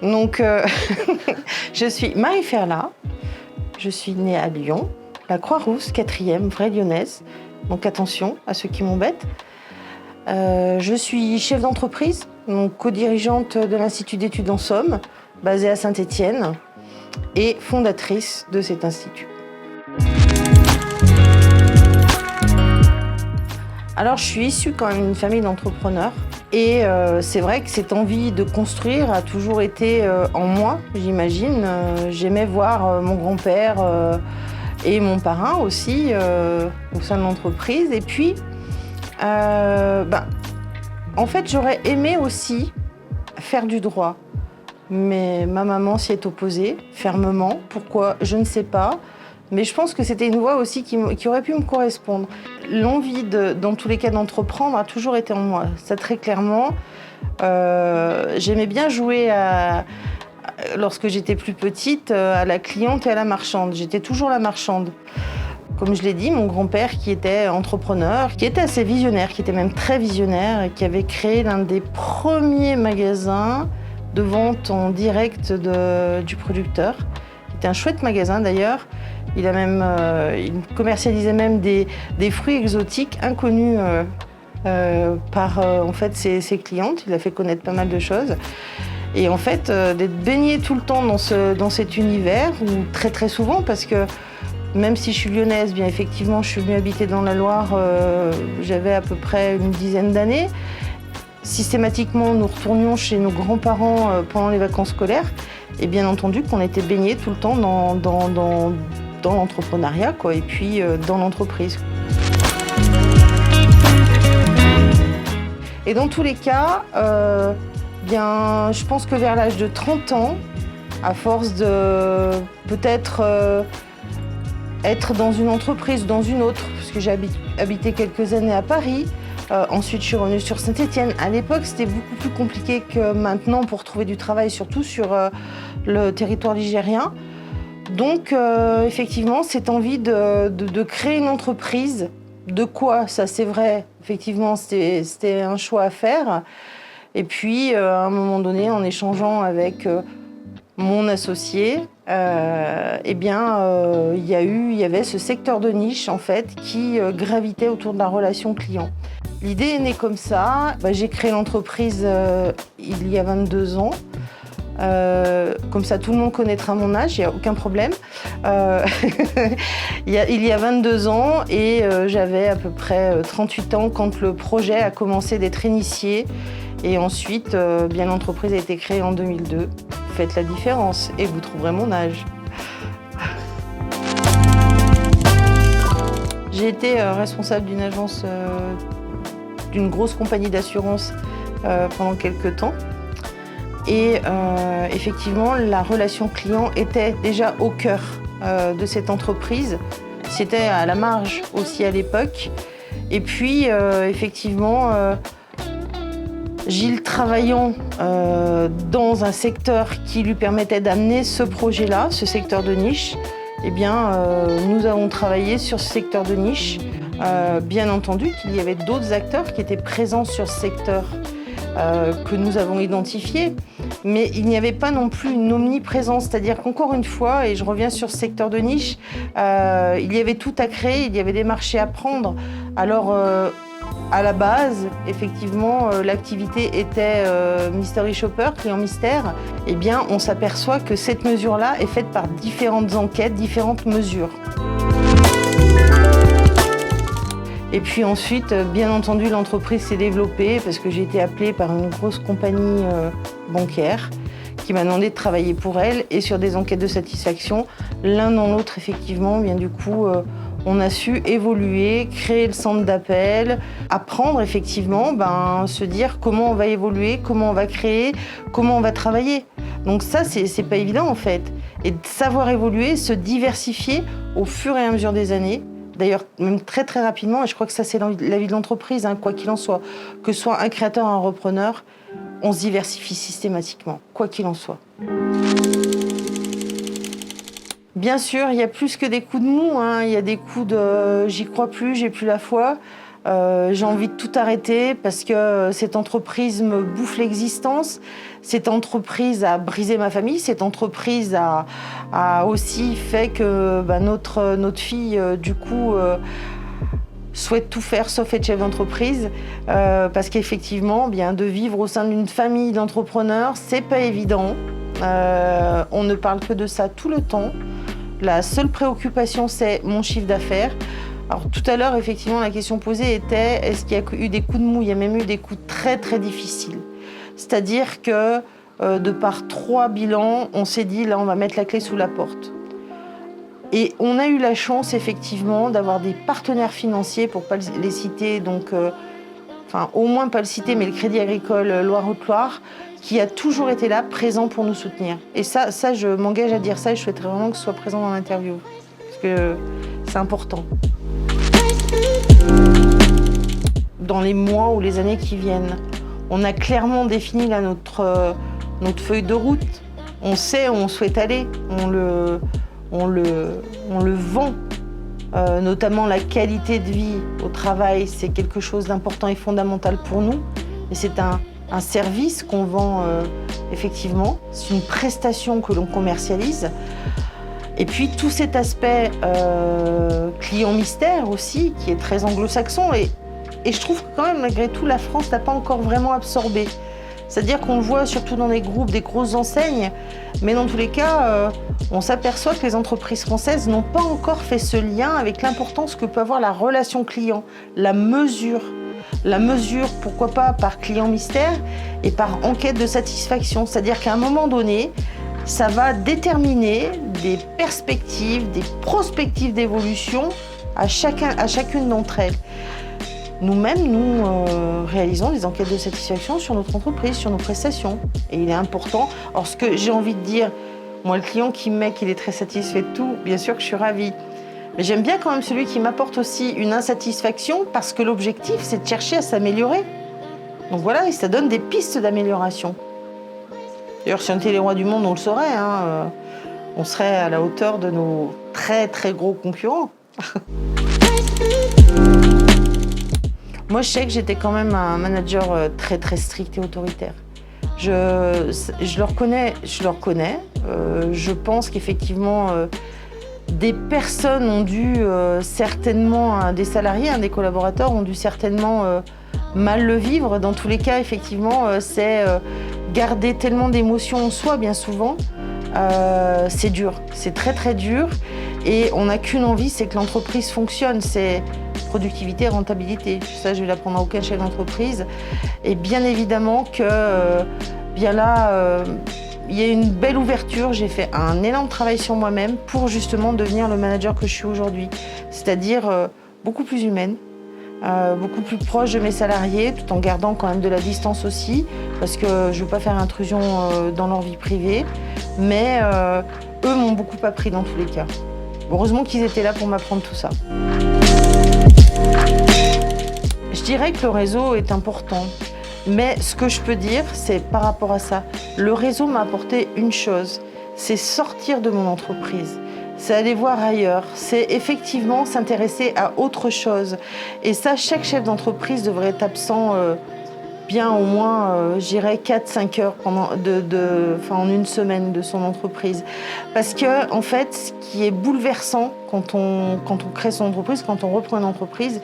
Donc, je suis Marie Ferla, je suis née à Lyon, la Croix-Rousse, 4e, vraie lyonnaise. Donc attention à ceux qui m'embêtent. Je suis chef d'entreprise, donc co-dirigeante de l'Institut d'études en Somme, basé à Saint-Étienne, et fondatrice de cet institut. Alors, je suis issue quand même d'une famille d'entrepreneurs. Et c'est vrai que cette envie de construire a toujours été en moi, j'imagine. J'aimais voir mon grand-père et mon parrain aussi au sein de l'entreprise. Et puis, en fait, j'aurais aimé aussi faire du droit. Mais ma maman s'y est opposée fermement. Pourquoi? Je ne sais pas. Mais je pense que c'était une voie aussi qui aurait pu me correspondre. L'envie, dans tous les cas, d'entreprendre a toujours été en moi. Ça, très clairement. J'aimais bien jouer, lorsque j'étais plus petite, à la cliente et à la marchande. J'étais toujours la marchande. Comme je l'ai dit, mon grand-père qui était entrepreneur, qui était assez visionnaire, qui était même très visionnaire, et qui avait créé l'un des premiers magasins de vente en direct du producteur. C'était un chouette magasin d'ailleurs. Il commercialisait même des fruits exotiques inconnus par en fait, ses clientes. Il a fait connaître pas mal de choses. Et en fait, d'être baignée tout le temps dans cet univers, ou très très souvent, parce que même si je suis lyonnaise, bien effectivement, je suis venue habiter dans la Loire, j'avais à peu près une dizaine d'années. Systématiquement, nous retournions chez nos grands-parents pendant les vacances scolaires. Et bien entendu qu'on était baignés tout le temps dans l'entrepreneuriat, quoi, et puis dans l'entreprise. Et dans tous les cas, je pense que vers l'âge de 30 ans, à force de peut-être être dans une entreprise, dans une autre, parce que j'ai habité quelques années à Paris, ensuite je suis revenue sur Saint-Étienne. À l'époque, c'était beaucoup plus compliqué que maintenant pour trouver du travail, surtout sur le territoire ligérien. Donc, effectivement, cette envie de créer une entreprise, de quoi, ça c'est vrai, effectivement, c'était un choix à faire. Et puis, à un moment donné, en échangeant avec mon associé, il y avait ce secteur de niche, en fait, qui gravitait autour de la relation client. L'idée est née comme ça. J'ai créé l'entreprise il y a 22 ans. Comme ça, tout le monde connaîtra mon âge, il n'y a aucun problème. Il y a 22 ans et j'avais à peu près 38 ans quand le projet a commencé d'être initié. Et ensuite, l'entreprise a été créée en 2002. Faites la différence et vous trouverez mon âge. J'ai été responsable d'une agence, d'une grosse compagnie d'assurance pendant quelques temps. Et effectivement, la relation client était déjà au cœur de cette entreprise. C'était à la marge aussi à l'époque. Et puis, Gilles travaillant dans un secteur qui lui permettait d'amener ce projet-là, ce secteur de niche, nous avons travaillé sur ce secteur de niche. Bien entendu qu'il y avait d'autres acteurs qui étaient présents sur ce secteur que nous avons identifié, mais il n'y avait pas non plus une omniprésence, c'est-à-dire qu'encore une fois, et je reviens sur ce secteur de niche, il y avait tout à créer, il y avait des marchés à prendre. Alors, à la base, effectivement, l'activité était Mystery Shopper, client mystère. Eh bien, on s'aperçoit que cette mesure-là est faite par différentes enquêtes, différentes mesures. Et puis ensuite, bien entendu, l'entreprise s'est développée parce que j'ai été appelée par une grosse compagnie bancaire qui m'a demandé de travailler pour elle et sur des enquêtes de satisfaction. L'un dans l'autre, effectivement, on a su évoluer, créer le centre d'appel, apprendre effectivement, se dire comment on va évoluer, comment on va créer, comment on va travailler. Donc ça, c'est pas évident en fait. Et de savoir évoluer, se diversifier au fur et à mesure des années. D'ailleurs, même très très rapidement, et je crois que ça c'est la vie de l'entreprise, quoi qu'il en soit. Que ce soit un créateur, un repreneur, on se diversifie systématiquement, quoi qu'il en soit. Bien sûr, il y a plus que des coups de mou, il y a des coups de « j'y crois plus, j'ai plus la foi ». J'ai envie de tout arrêter parce que cette entreprise me bouffe l'existence. Cette entreprise a brisé ma famille. Cette entreprise a aussi fait que notre fille, du coup, souhaite tout faire sauf être chef d'entreprise. Parce qu'effectivement, bien, de vivre au sein d'une famille d'entrepreneurs, c'est pas évident. On ne parle que de ça tout le temps. La seule préoccupation, c'est mon chiffre d'affaires. Alors tout à l'heure, effectivement, la question posée était est-ce qu'il y a eu des coups de mou? Il y a même eu des coups très très difficiles. C'est-à-dire que de par 3 bilans, on s'est dit là, on va mettre la clé sous la porte. Et on a eu la chance, effectivement, d'avoir des partenaires financiers, pour ne pas les citer, donc, au moins pas le citer, mais le Crédit Agricole Loire-Haute-Loire, qui a toujours été là, présent pour nous soutenir. Et ça, je m'engage à dire ça et je souhaiterais vraiment que ce soit présent dans l'interview, parce que c'est important. Dans les mois ou les années qui viennent, on a clairement défini là, notre feuille de route. On sait où on souhaite aller, on le vend. Notamment la qualité de vie au travail, c'est quelque chose d'important et fondamental pour nous. Et c'est un service qu'on vend effectivement, c'est une prestation que l'on commercialise. Et puis tout cet aspect client mystère aussi, qui est très anglo-saxon. Et je trouve que quand même, malgré tout, la France n'a pas encore vraiment absorbé. C'est-à-dire qu'on le voit surtout dans les groupes, des grosses enseignes, mais dans tous les cas, on s'aperçoit que les entreprises françaises n'ont pas encore fait ce lien avec l'importance que peut avoir la relation client, la mesure. La mesure, pourquoi pas par client mystère et par enquête de satisfaction. C'est-à-dire qu'à un moment donné, ça va déterminer des perspectives, des prospectives d'évolution à chacune d'entre elles. Nous-mêmes, nous réalisons des enquêtes de satisfaction sur notre entreprise, sur nos prestations. Et il est important. Alors, ce que j'ai envie de dire, moi, le client qui me met qu'il est très satisfait de tout, bien sûr que je suis ravie. Mais j'aime bien quand même celui qui m'apporte aussi une insatisfaction parce que l'objectif, c'est de chercher à s'améliorer. Donc voilà, et ça donne des pistes d'amélioration. D'ailleurs, si on était les rois du monde, on le saurait. On serait à la hauteur de nos très, très gros concurrents. Moi, je sais que j'étais quand même un manager très, très strict et autoritaire. Je le reconnais. Je pense qu'effectivement, des personnes ont dû certainement, des salariés, des collaborateurs ont dû certainement mal le vivre. Dans tous les cas, effectivement, c'est garder tellement d'émotions en soi, bien souvent. C'est dur, c'est très, très dur. Et on n'a qu'une envie, c'est que l'entreprise fonctionne. C'est productivité, rentabilité. Ça, je vais l'apprendre à aucun chef d'entreprise. Et bien évidemment que, bien là, il y a une belle ouverture. J'ai fait un énorme travail sur moi-même pour justement devenir le manager que je suis aujourd'hui. C'est-à-dire beaucoup plus humaine, beaucoup plus proche de mes salariés, tout en gardant quand même de la distance aussi, parce que je ne veux pas faire intrusion dans leur vie privée. Mais eux m'ont beaucoup appris dans tous les cas. Heureusement qu'ils étaient là pour m'apprendre tout ça. Je dirais que le réseau est important, mais ce que je peux dire, c'est par rapport à ça, le réseau m'a apporté une chose, c'est sortir de mon entreprise, c'est aller voir ailleurs, c'est effectivement s'intéresser à autre chose. Et ça, chaque chef d'entreprise devrait être absent bien au moins, je dirais, 4-5 heures en une semaine de son entreprise. Parce que, en fait, ce qui est bouleversant quand on crée son entreprise, quand on reprend une entreprise,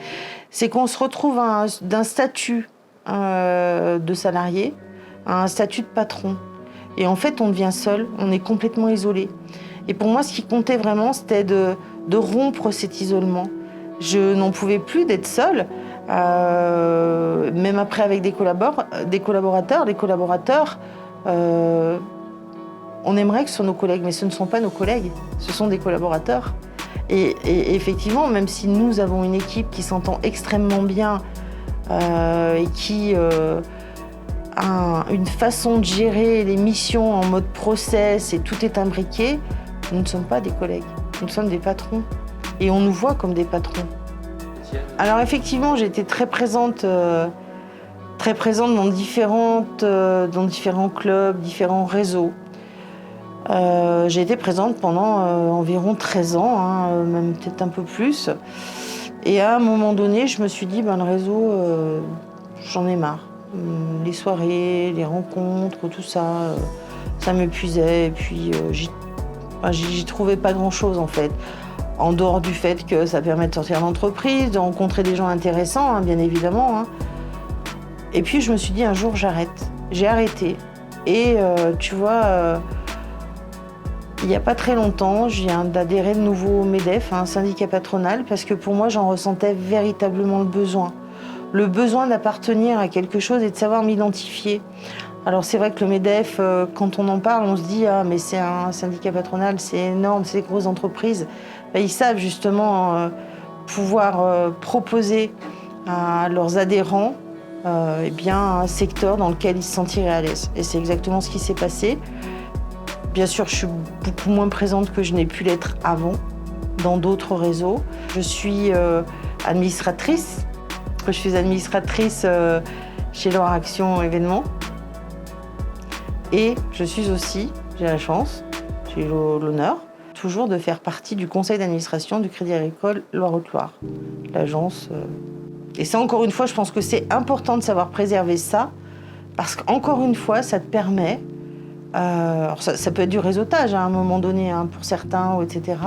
c'est qu'on se retrouve d'un statut de salarié à un statut de patron. Et en fait, on devient seul, on est complètement isolé. Et pour moi, ce qui comptait vraiment, c'était de rompre cet isolement. Je n'en pouvais plus d'être seule. Même après avec des collaborateurs, on aimerait que ce soit nos collègues, mais ce ne sont pas nos collègues, ce sont des collaborateurs. Et effectivement, même si nous avons une équipe qui s'entend extrêmement bien et qui a une façon de gérer les missions en mode process et tout est imbriqué, nous ne sommes pas des collègues, nous sommes des patrons et on nous voit comme des patrons. Alors effectivement, j'ai été très présente dans différents clubs, différents réseaux. J'ai été présente pendant environ 13 ans, même peut-être un peu plus. Et à un moment donné, je me suis dit, le réseau, j'en ai marre. Les soirées, les rencontres, tout ça, ça m'épuisait. Et puis, j'y trouvais pas grand-chose, en fait. En dehors du fait que ça permet de sortir d'entreprise, de rencontrer des gens intéressants, hein, bien évidemment. Hein. Et puis, je me suis dit, un jour, j'arrête. J'ai arrêté. Et tu vois, il n'y a pas très longtemps, je viens d'adhérer de nouveau au MEDEF, un syndicat patronal, parce que pour moi, j'en ressentais véritablement le besoin. Le besoin d'appartenir à quelque chose et de savoir m'identifier. Alors c'est vrai que le MEDEF, quand on en parle, on se dit « Ah, mais c'est un syndicat patronal, c'est énorme, c'est des grosses entreprises ». Ils savent justement pouvoir proposer à leurs adhérents un secteur dans lequel ils se sentiraient à l'aise. Et c'est exactement ce qui s'est passé. Bien sûr, je suis beaucoup moins présente que je n'ai pu l'être avant dans d'autres réseaux. Je suis administratrice. Je suis administratrice chez Loire Action Événements. Et je suis aussi, j'ai la chance, j'ai l'honneur, toujours de faire partie du conseil d'administration du Crédit Agricole Loire-Haute-Loire, l'agence. Et ça, encore une fois, je pense que c'est important de savoir préserver ça, parce qu'encore une fois, ça te permet... alors ça peut être du réseautage à un moment donné pour certains, etc.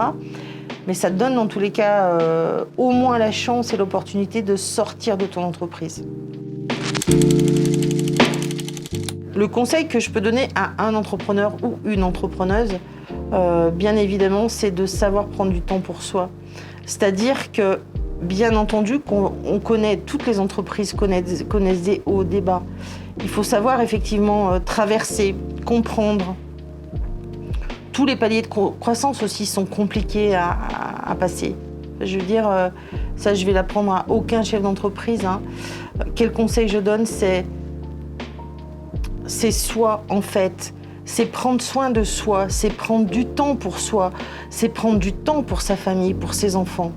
Mais ça te donne dans tous les cas au moins la chance et l'opportunité de sortir de ton entreprise. Le conseil que je peux donner à un entrepreneur ou une entrepreneuse, bien évidemment, c'est de savoir prendre du temps pour soi. C'est-à-dire que, bien entendu, qu'on connaît, toutes les entreprises connaissent des hauts, des bas. Il faut savoir effectivement traverser, comprendre. Tous les paliers de croissance aussi sont compliqués à passer. Je veux dire, ça je vais l'apprendre à aucun chef d'entreprise. Hein. Quel conseil je donne, c'est soi en fait. C'est prendre soin de soi, c'est prendre du temps pour soi, c'est prendre du temps pour sa famille, pour ses enfants.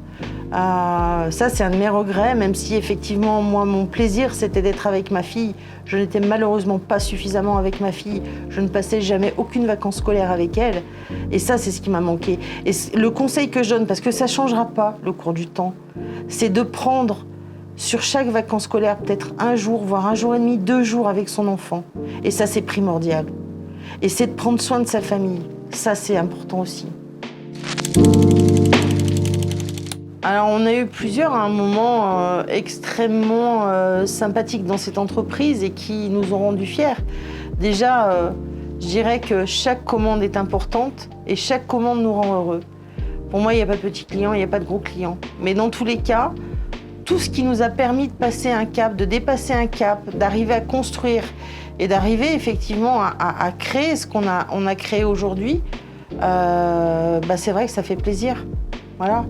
Ça, c'est un de mes regrets, même si effectivement, moi, mon plaisir, c'était d'être avec ma fille. Je n'étais malheureusement pas suffisamment avec ma fille. Je ne passais jamais aucune vacances scolaires avec elle. Et ça, c'est ce qui m'a manqué. Et le conseil que je donne, parce que ça ne changera pas le cours du temps, c'est de prendre sur chaque vacances scolaires peut-être un jour, voire un jour et demi, 2 jours avec son enfant. Et ça, c'est primordial. Et c'est de prendre soin de sa famille. Ça, c'est important aussi. Alors, on a eu plusieurs à un moment extrêmement sympathiques dans cette entreprise et qui nous ont rendus fiers. Déjà, je dirais que chaque commande est importante et chaque commande nous rend heureux. Pour moi, il n'y a pas de petits clients, il n'y a pas de gros clients. Mais dans tous les cas, tout ce qui nous a permis de passer un cap, de dépasser un cap, d'arriver à construire et d'arriver effectivement à créer ce qu'on a créé aujourd'hui, c'est vrai que ça fait plaisir. Voilà.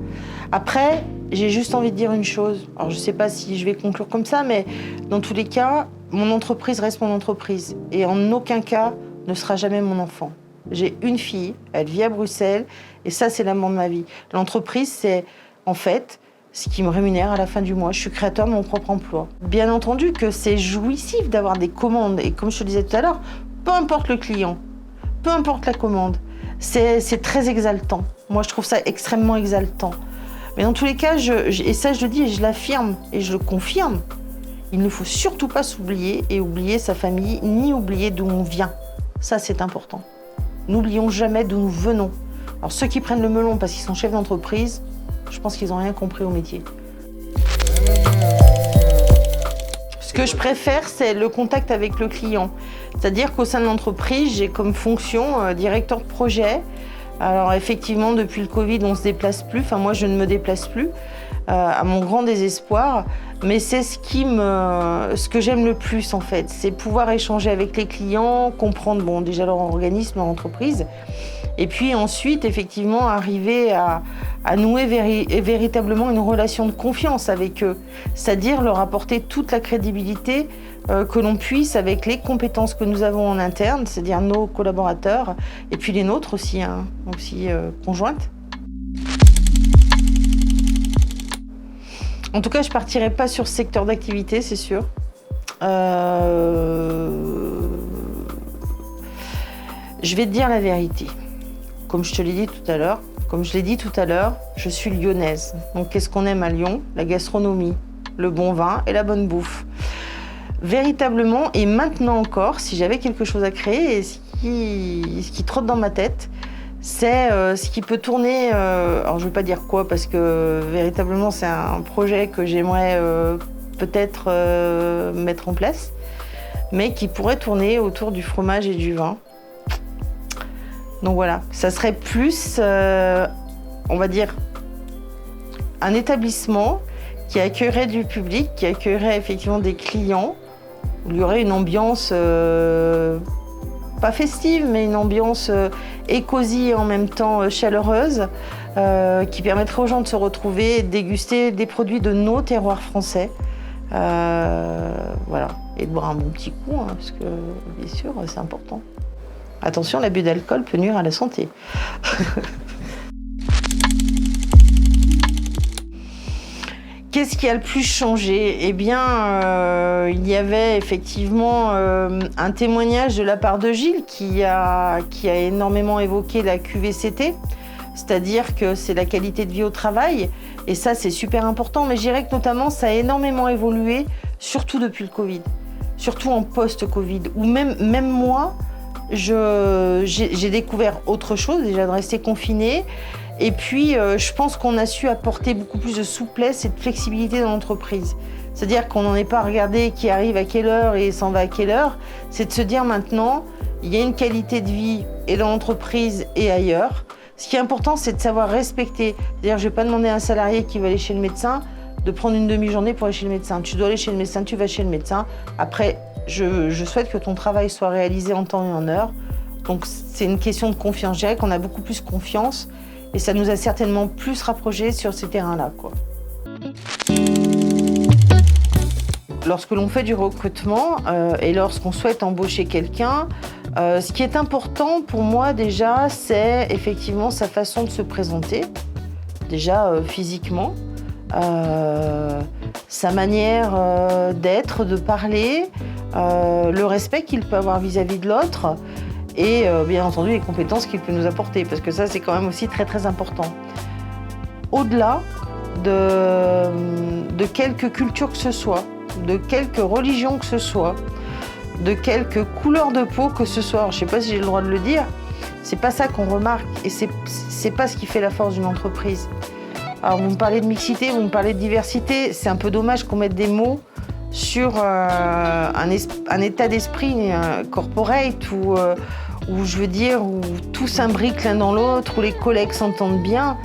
Après, j'ai juste envie de dire une chose. Alors, je ne sais pas si je vais conclure comme ça, mais dans tous les cas, mon entreprise reste mon entreprise. Et en aucun cas ne sera jamais mon enfant. J'ai une fille, elle vit à Bruxelles, et ça, c'est l'amour de ma vie. L'entreprise, c'est en fait ce qui me rémunère à la fin du mois. Je suis créateur de mon propre emploi. Bien entendu que c'est jouissif d'avoir des commandes. Et comme je te disais tout à l'heure, peu importe le client, peu importe la commande, c'est très exaltant. Moi, je trouve ça extrêmement exaltant. Mais dans tous les cas, et ça je le dis et je l'affirme et je le confirme, il ne faut surtout pas s'oublier et oublier sa famille, ni oublier d'où on vient. Ça, c'est important. N'oublions jamais d'où nous venons. Alors ceux qui prennent le melon parce qu'ils sont chefs d'entreprise, je pense qu'ils n'ont rien compris au métier. Ce que je préfère, c'est le contact avec le client. C'est-à-dire qu'au sein de l'entreprise, j'ai comme fonction directeur de projet. Alors effectivement, depuis le Covid, on ne se déplace plus. Enfin, moi, je ne me déplace plus, à mon grand désespoir. Mais c'est ce que j'aime le plus, en fait. C'est pouvoir échanger avec les clients, comprendre, déjà leur organisme, leur entreprise. Et puis ensuite, effectivement, arriver à nouer véritablement une relation de confiance avec eux. C'est-à-dire leur apporter toute la crédibilité que l'on puisse avec les compétences que nous avons en interne, c'est-à-dire nos collaborateurs, et puis les nôtres aussi, conjointes. En tout cas, je ne partirai pas sur ce secteur d'activité, c'est sûr. Je vais te dire la vérité. Comme je te l'ai dit tout à l'heure, Comme je l'ai dit tout à l'heure, je suis lyonnaise. Donc qu'est-ce qu'on aime à Lyon? La gastronomie, le bon vin et la bonne bouffe. Véritablement, et maintenant encore, si j'avais quelque chose à créer, et ce qui trotte dans ma tête, c'est ce qui peut tourner, alors je ne veux pas dire quoi, parce que véritablement c'est un projet que j'aimerais peut-être mettre en place, mais qui pourrait tourner autour du fromage et du vin. Donc voilà, ça serait plus, on va dire, un établissement qui accueillerait du public, qui accueillerait effectivement des clients, où il y aurait une ambiance, pas festive, mais une ambiance cosy et en même temps chaleureuse, qui permettrait aux gens de se retrouver et de déguster des produits de nos terroirs français. Voilà, et de boire un bon petit coup, hein, parce que bien sûr, c'est important. Attention, l'abus d'alcool peut nuire à la santé. Qu'est-ce qui a le plus changé? Eh bien, il y avait effectivement un témoignage de la part de Gilles qui a énormément évoqué la QVCT, c'est-à-dire que c'est la qualité de vie au travail, et ça c'est super important, mais je dirais que notamment ça a énormément évolué, surtout depuis le Covid, surtout en post-Covid, où même moi, j'ai découvert autre chose, déjà de rester confiné. Et puis, je pense qu'on a su apporter beaucoup plus de souplesse et de flexibilité dans l'entreprise. C'est-à-dire qu'on n'en est pas à regarder qui arrive à quelle heure et s'en va à quelle heure. C'est de se dire maintenant, il y a une qualité de vie et dans l'entreprise et ailleurs. Ce qui est important, c'est de savoir respecter. C'est-à-dire, je ne vais pas demander à un salarié qui va aller chez le médecin de prendre une demi-journée pour aller chez le médecin. Tu dois aller chez le médecin, tu vas chez le médecin. Après, je souhaite que ton travail soit réalisé en temps et en heure. Donc, c'est une question de confiance. Je dirais qu'on a beaucoup plus confiance. Et ça nous a certainement plus rapprochés sur ces terrains-là, quoi. Lorsque l'on fait du recrutement et lorsqu'on souhaite embaucher quelqu'un, ce qui est important pour moi déjà, c'est effectivement sa façon de se présenter, déjà physiquement, sa manière d'être, de parler, le respect qu'il peut avoir vis-à-vis de l'autre, et bien entendu les compétences qu'il peut nous apporter, parce que ça c'est quand même aussi très très important. Au-delà de quelque culture que ce soit, de quelque religion que ce soit, de quelque couleur de peau que ce soit, alors, je ne sais pas si j'ai le droit de le dire, c'est pas ça qu'on remarque, et c'est pas ce qui fait la force d'une entreprise. Alors vous me parlez de mixité, vous me parlez de diversité, c'est un peu dommage qu'on mette des mots sur un état d'esprit corporate où je veux dire, où tout s'imbrique l'un dans l'autre, où les collègues s'entendent bien,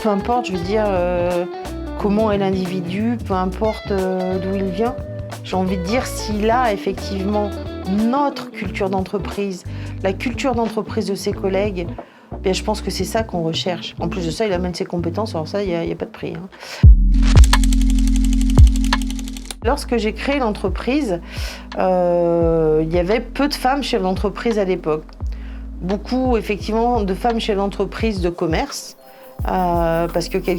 peu importe, je veux dire, comment est l'individu, peu importe d'où il vient. J'ai envie de dire, s'il a effectivement notre culture d'entreprise, la culture d'entreprise de ses collègues, bien, je pense que c'est ça qu'on recherche. En plus de ça, il amène ses compétences, alors ça, il n'y a pas de prix, hein. Lorsque j'ai créé l'entreprise, il y avait peu de femmes chefs d'entreprise à l'époque. Beaucoup, effectivement, de femmes chefs d'entreprise de commerce, parce que quel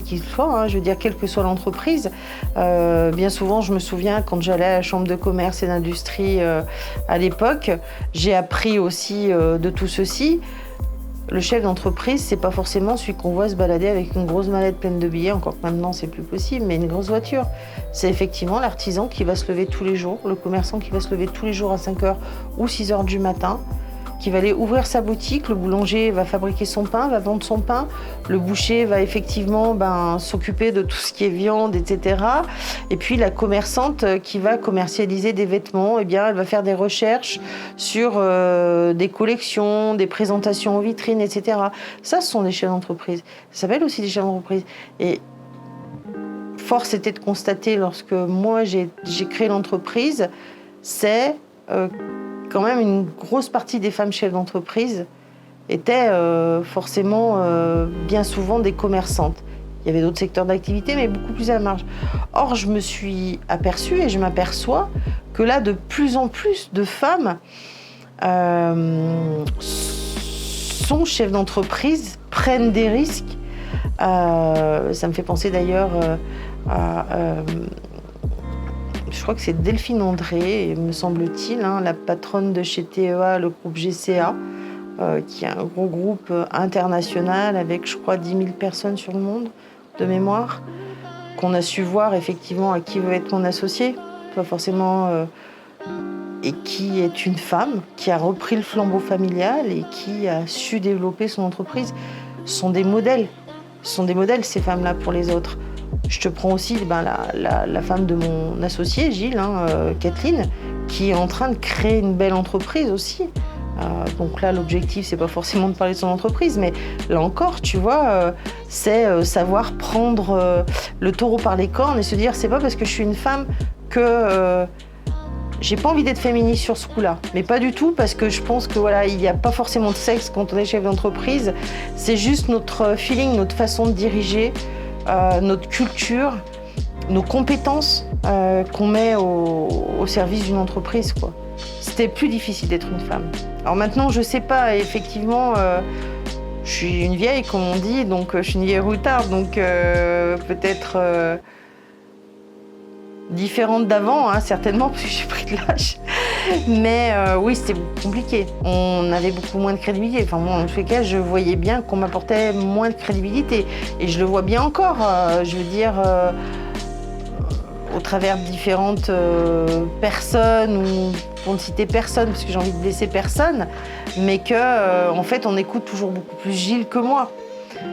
qu'il soit, hein, je veux dire, quelle que soit l'entreprise, bien souvent, je me souviens, quand j'allais à la chambre de commerce et d'industrie à l'époque, j'ai appris aussi de tout ceci. Le chef d'entreprise, c'est pas forcément celui qu'on voit se balader avec une grosse mallette pleine de billets, encore que maintenant c'est plus possible, mais une grosse voiture. C'est effectivement l'artisan qui va se lever tous les jours, le commerçant qui va se lever tous les jours à 5h ou 6h du matin, qui va aller ouvrir sa boutique, le boulanger va fabriquer son pain, va vendre son pain, le boucher va effectivement s'occuper de tout ce qui est viande, etc. Et puis la commerçante qui va commercialiser des vêtements, eh bien, elle va faire des recherches sur des collections, des présentations en vitrine, etc. Ça, ce sont des chefs d'entreprise. Ça s'appelle aussi des chefs d'entreprise. Et force était de constater, lorsque moi j'ai créé l'entreprise, c'est quand même une grosse partie des femmes chefs d'entreprise étaient forcément bien souvent des commerçantes. Il y avait d'autres secteurs d'activité, mais beaucoup plus à la marge. Or, je me suis aperçue et je m'aperçois que là, de plus en plus de femmes sont chefs d'entreprise, prennent des risques. Ça me fait penser d'ailleurs à... je crois que c'est Delphine André, me semble-t-il, hein, la patronne de chez TEA, le groupe GCA, qui est un gros groupe international avec, je crois, 10 000 personnes sur le monde, de mémoire, qu'on a su voir effectivement à qui veut être mon associé, pas forcément, et qui est une femme, qui a repris le flambeau familial et qui a su développer son entreprise. Ce sont des modèles. Ce sont des modèles, ces femmes-là, pour les autres. Je te prends aussi la femme de mon associé, Gilles, Kathleen, qui est en train de créer une belle entreprise aussi. Donc là, l'objectif, c'est pas forcément de parler de son entreprise, mais là encore, tu vois, c'est savoir prendre le taureau par les cornes et se dire, c'est pas parce que je suis une femme que j'ai pas envie d'être féministe sur ce coup-là. Mais pas du tout, parce que je pense que voilà, il n'y a pas forcément de sexe quand on est chef d'entreprise. C'est juste notre feeling, notre façon de diriger, notre culture, nos compétences qu'on met au service d'une entreprise, quoi. C'était plus difficile d'être une femme. Alors maintenant, je sais pas, effectivement, je suis une vieille, comme on dit, donc je suis une vieille routarde, donc peut-être différente d'avant, hein, certainement, parce que j'ai pris de l'âge. Mais oui, c'était compliqué. On avait beaucoup moins de crédibilité. Enfin, moi, en tous les cas, je voyais bien qu'on m'apportait moins de crédibilité. Et je le vois bien encore, je veux dire, au travers de différentes personnes, ou pour ne citer personne, parce que j'ai envie de blesser personne, mais que, en fait, on écoute toujours beaucoup plus Gilles que moi.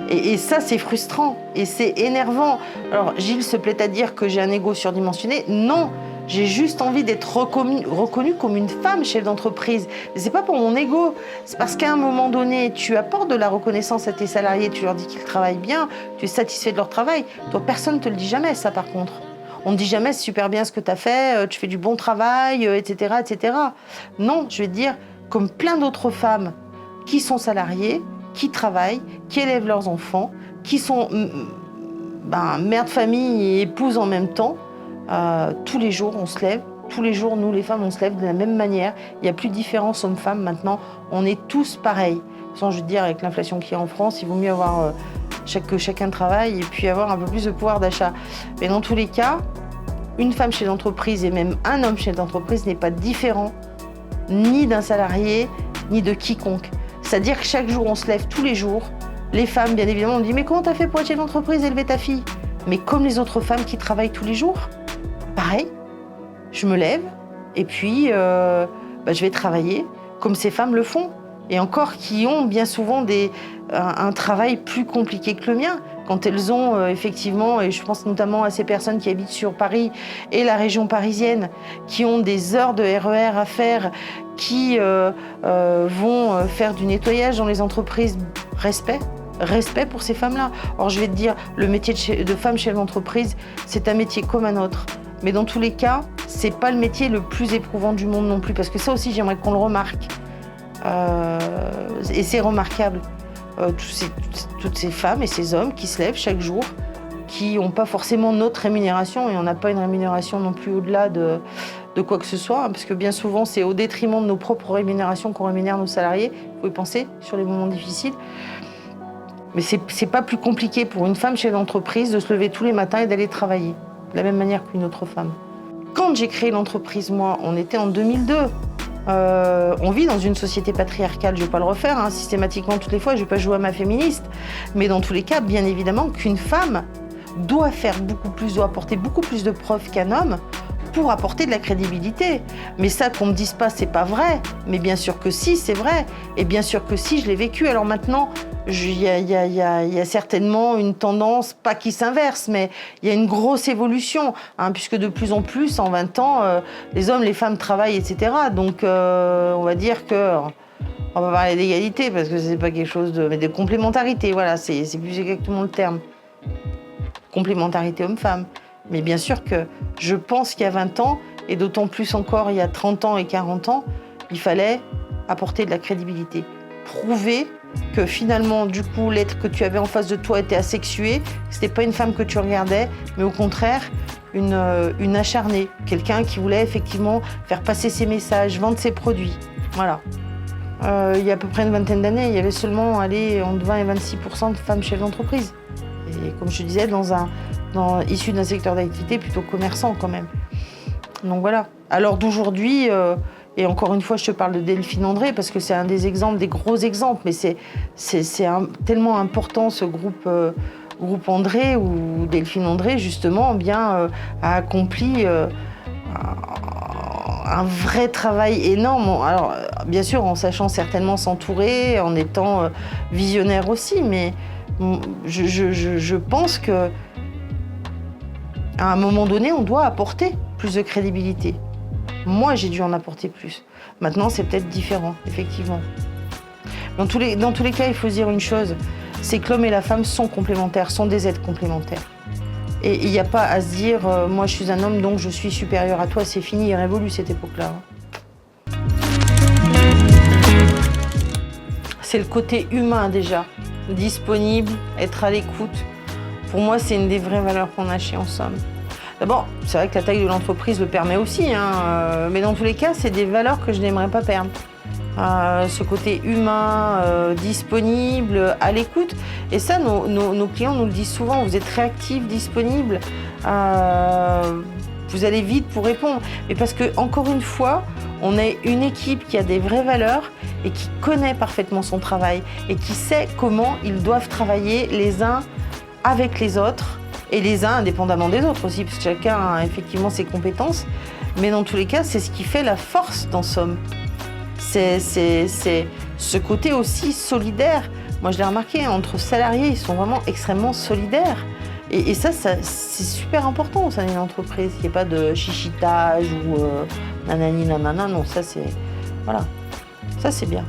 Et ça, c'est frustrant et c'est énervant. Alors, Gilles se plaît à dire que j'ai un ego surdimensionné. Non, j'ai juste envie d'être reconnue comme une femme chef d'entreprise. C'est pas pour mon ego, c'est parce qu'à un moment donné, tu apportes de la reconnaissance à tes salariés, tu leur dis qu'ils travaillent bien, tu es satisfait de leur travail. Toi, personne ne te le dit jamais, ça, par contre. On ne dit jamais, c'est super bien ce que tu as fait, tu fais du bon travail, etc., etc. Non, je vais te dire, comme plein d'autres femmes qui sont salariées, qui travaillent, qui élèvent leurs enfants, qui sont mères de famille et épouses en même temps. Tous les jours, on se lève. Tous les jours, nous, les femmes, on se lève de la même manière. Il n'y a plus de différence hommes-femmes maintenant. On est tous pareils. Sans, je veux dire, avec l'inflation qu'il y a en France, il vaut mieux avoir que chacun travaille et puis avoir un peu plus de pouvoir d'achat. Mais dans tous les cas, une femme chef d'entreprise et même un homme chef d'entreprise n'est pas différent ni d'un salarié, ni de quiconque. C'est-à-dire que chaque jour, on se lève tous les jours. Les femmes, bien évidemment, on dit « Mais comment t'as fait pour être chef d'entreprise et élever ta fille ?» Mais comme les autres femmes qui travaillent tous les jours, pareil, je me lève et puis je vais travailler comme ces femmes le font. Et encore qui ont bien souvent un travail plus compliqué que le mien. Quand elles ont effectivement, et je pense notamment à ces personnes qui habitent sur Paris et la région parisienne, qui ont des heures de RER à faire, qui vont faire du nettoyage dans les entreprises, respect pour ces femmes-là. Or, je vais te dire, le métier de femme chef d'entreprise, c'est un métier comme un autre. Mais dans tous les cas, c'est pas le métier le plus éprouvant du monde non plus, parce que ça aussi, j'aimerais qu'on le remarque. Et c'est remarquable. Toutes ces femmes et ces hommes qui se lèvent chaque jour, qui n'ont pas forcément notre rémunération, et on n'a pas une rémunération non plus au-delà de quoi que ce soit, hein, parce que bien souvent, c'est au détriment de nos propres rémunérations qu'on rémunère nos salariés. Il faut y penser sur les moments difficiles. Mais c'est pas plus compliqué pour une femme chef d'entreprise de se lever tous les matins et d'aller travailler, de la même manière qu'une autre femme. Quand j'ai créé l'entreprise, moi, on était en 2002. On vit dans une société patriarcale, je ne vais pas le refaire hein, systématiquement toutes les fois, je ne vais pas jouer à ma féministe, mais dans tous les cas, bien évidemment qu'une femme doit apporter beaucoup plus de preuves qu'un homme pour apporter de la crédibilité. Mais ça, qu'on ne me dise pas, c'est pas vrai, mais bien sûr que si, c'est vrai, et bien sûr que si, je l'ai vécu. Alors maintenant, il y a certainement une tendance, pas qui s'inverse, mais il y a une grosse évolution, hein, puisque de plus en plus, en 20 ans, les hommes, les femmes travaillent, etc. Donc, on va dire que... On va parler d'égalité, parce que c'est pas quelque chose de... Mais de complémentarité, voilà, c'est plus exactement le terme. Complémentarité homme-femme. Mais bien sûr que je pense qu'il y a 20 ans, et d'autant plus encore il y a 30 ans et 40 ans, il fallait apporter de la crédibilité. Prouver que finalement, du coup, l'être que tu avais en face de toi était asexué, que c'était pas une femme que tu regardais, mais au contraire, une acharnée. Quelqu'un qui voulait effectivement faire passer ses messages, vendre ses produits. Voilà. Il y a à peu près une vingtaine d'années, il y avait seulement entre 20 et 26% de femmes chefs d'entreprise. Et comme je te disais, issu d'un secteur d'activité plutôt commerçant quand même. Donc voilà. Alors d'aujourd'hui, Et encore une fois, je te parle de Delphine André parce que c'est un des exemples, des gros exemples, mais c'est tellement important ce groupe André où Delphine André justement a accompli un vrai travail énorme. Alors bien sûr en sachant certainement s'entourer, en étant visionnaire aussi, mais je pense que à un moment donné, on doit apporter plus de crédibilité. Moi, j'ai dû en apporter plus. Maintenant, c'est peut-être différent, effectivement. Dans tous les cas, il faut se dire une chose, c'est que l'homme et la femme sont complémentaires, sont des êtres complémentaires. Et il n'y a pas à se dire, moi je suis un homme, donc je suis supérieur à toi, c'est fini, il révolu cette époque-là. C'est le côté humain déjà, disponible, être à l'écoute. Pour moi, c'est une des vraies valeurs qu'on a chez Ensemble. D'abord, c'est vrai que la taille de l'entreprise le permet aussi, mais dans tous les cas, c'est des valeurs que je n'aimerais pas perdre. Ce côté humain, disponible, à l'écoute. Et ça, nos clients nous le disent souvent, vous êtes réactifs, disponibles, vous allez vite pour répondre. Mais parce que, encore une fois, on est une équipe qui a des vraies valeurs et qui connaît parfaitement son travail et qui sait comment ils doivent travailler les uns avec les autres et les uns indépendamment des autres aussi, parce que chacun a effectivement ses compétences. Mais dans tous les cas, c'est ce qui fait la force d'Ensemble. C'est ce côté aussi solidaire. Moi, je l'ai remarqué, entre salariés, ils sont vraiment extrêmement solidaires. Et ça c'est super important au sein d'une entreprise. Il n'y a pas de chichitage ou nanani nanana. Non, ça c'est... Voilà. Ça c'est bien.